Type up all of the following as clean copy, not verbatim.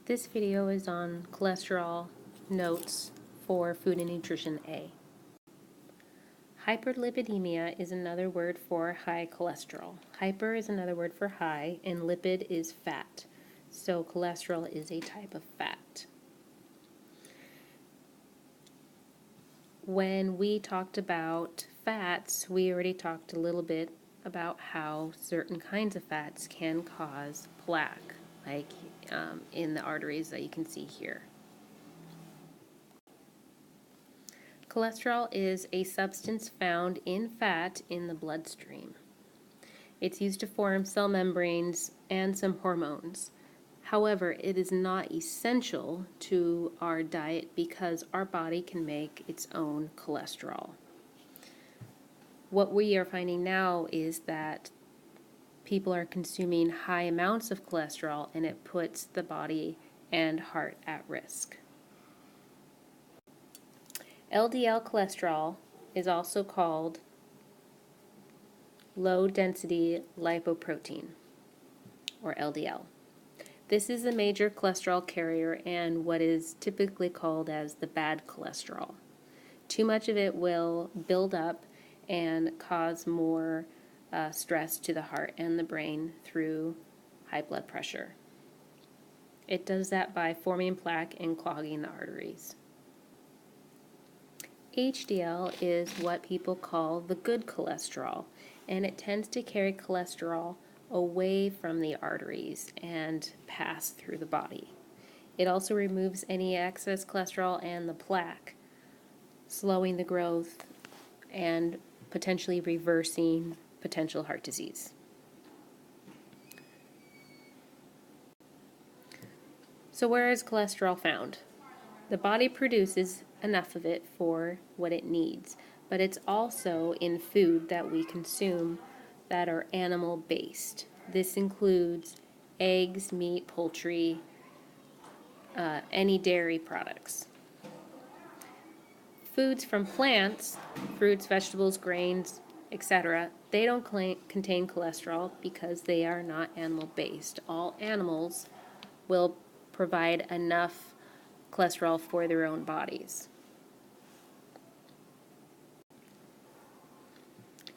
This video is on cholesterol notes for Food and Nutrition A. Hyperlipidemia is another word for high cholesterol. Hyper is another word for high, and lipid is fat. So cholesterol is a type of fat. When we talked about fats, we already talked a little bit about how certain kinds of fats can cause plaque, like in the arteries that you can see here. Cholesterol is a substance found in fat in the bloodstream. It's used to form cell membranes and some hormones. However, it is not essential to our diet because our body can make its own cholesterol. What we are finding now is that people are consuming high amounts of cholesterol, and it puts the body and heart at risk. LDL cholesterol is also called low-density lipoprotein, or LDL. This is a major cholesterol carrier and what is typically called as the bad cholesterol. Too much of it will build up and cause more stress to the heart and the brain through high blood pressure. It does that by forming plaque and clogging the arteries. HDL is what people call the good cholesterol, and it tends to carry cholesterol away from the arteries and pass through the body. It also removes any excess cholesterol and the plaque, slowing the growth and potentially reversing potential heart disease. So where is cholesterol found? The body produces enough of it for what it needs, but it's also in food that we consume that are animal-based. This includes eggs, meat, poultry, any dairy products. Foods from plants, fruits, vegetables, grains, etc., they don't contain cholesterol because they are not animal-based. All animals will provide enough cholesterol for their own bodies.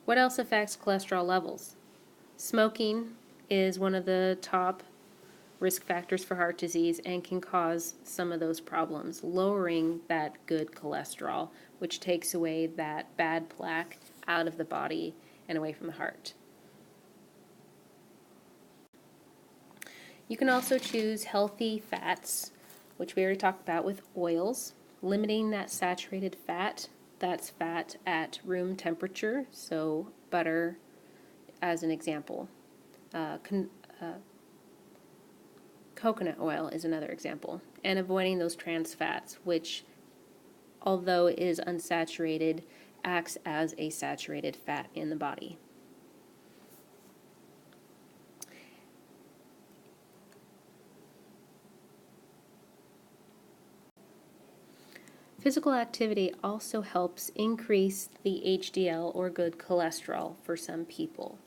What else affects cholesterol levels? Smoking is one of the top risk factors for heart disease and can cause some of those problems, lowering that good cholesterol, which takes away that bad plaque out of the body and away from the heart. You can also choose healthy fats, which we already talked about with oils, limiting that saturated fat. That's fat at room temperature, so butter as an example. Coconut oil is another example, and avoiding those trans fats, which, although it is unsaturated, acts as a saturated fat in the body. Physical activity also helps increase the HDL or good cholesterol for some people.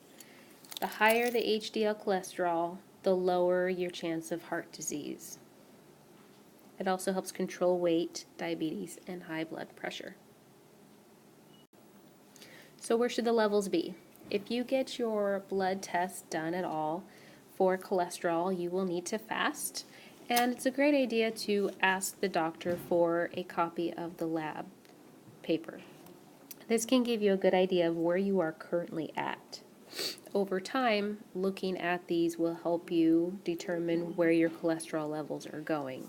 The higher the HDL cholesterol, the lower your chance of heart disease. It also helps control weight, diabetes, and high blood pressure. So where should the levels be? If you get your blood test done at all for cholesterol, you will need to fast. And it's a great idea to ask the doctor for a copy of the lab paper. This can give you a good idea of where you are currently at. Over time, looking at these will help you determine where your cholesterol levels are going.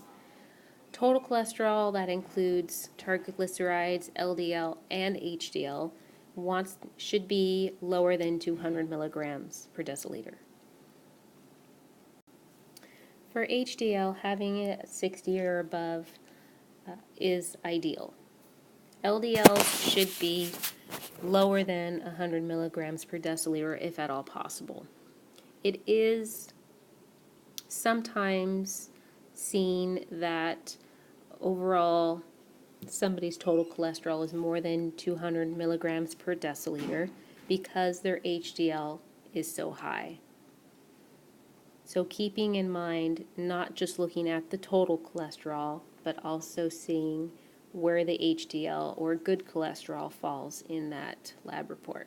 Total cholesterol, that includes triglycerides, LDL, and HDL, should be lower than 200 milligrams per deciliter. For HDL, having it at 60 or above is ideal. LDL should be lower than 100 milligrams per deciliter if at all possible. It is sometimes seen that overall somebody's total cholesterol is more than 200 milligrams per deciliter because their HDL is so high. So keeping in mind not just looking at the total cholesterol, but also seeing where the HDL or good cholesterol falls in that lab report.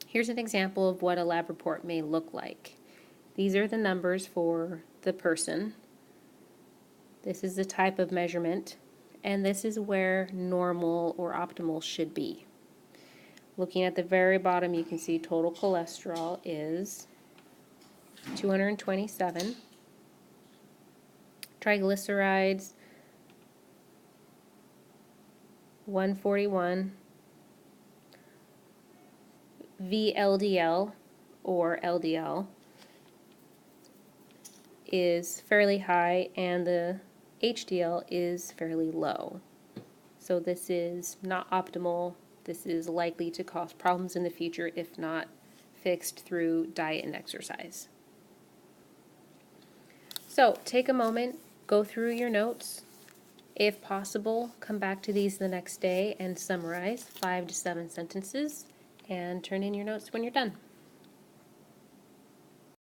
Here's an example of what a lab report may look like. These are the numbers for the person. This is the type of measurement, and this is where normal or optimal should be. Looking at the very bottom, you can see total cholesterol is 227. Triglycerides, 141. VLDL, or LDL, is fairly high, and the HDL is fairly low. So this is not optimal. This is likely to cause problems in the future if not fixed through diet and exercise. So take a moment, go through your notes. If possible, come back to these the next day and summarize 5 to 7 sentences and turn in your notes when you're done.